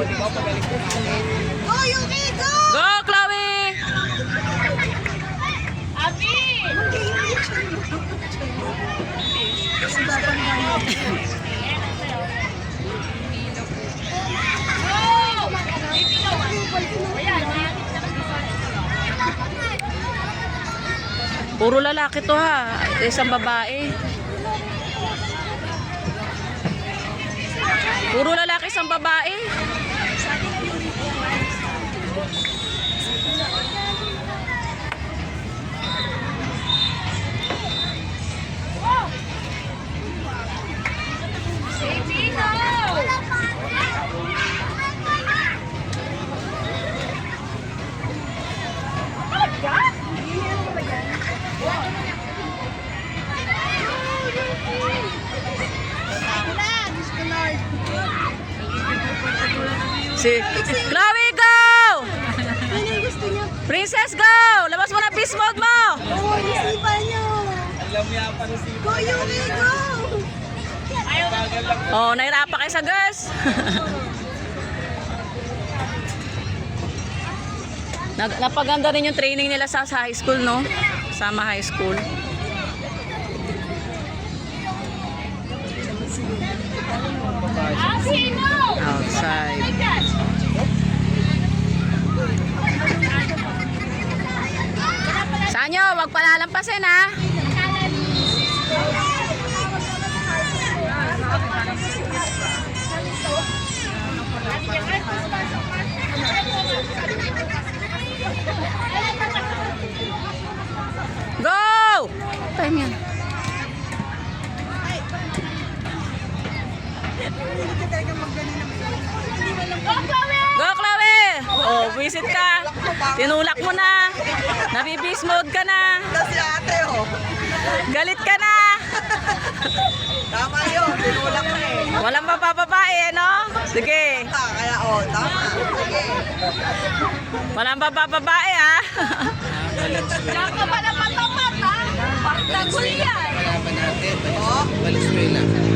di ba? Pagaling ko natin. Go, Yuki! Go! Go, Chloe! Abi! Puro lalaki to ha. Isang babae. Puro lalaki, isang babae. Si Chloe, go! Ano yung gusto niya? Princess, go! Labas mo na beast mode mo! Oo, isipan niyo. Alam niya pa rin si... Go, Yuki! Go! Bagal lang. Oh, nahirapan kayo sa girls. Napaganda rin yung training nila sa high school, no? Sama high school. Outside. Sanyo, wag palalampasin ha. Go! Time yan. Go, Chloe! Oh, visit ka. Tinulak mo na. Nabibis mode ka na. Si ate, oh. Galit ka na. Tama yun, tinulak na eh. Walang mapapabae, no? Sige. Kaya, oh, tama. Sige. Walang mapapabae, ha? Diyan ka pa naman tapat, ha? Partagul yan. Kalaban natin, Valenzuela.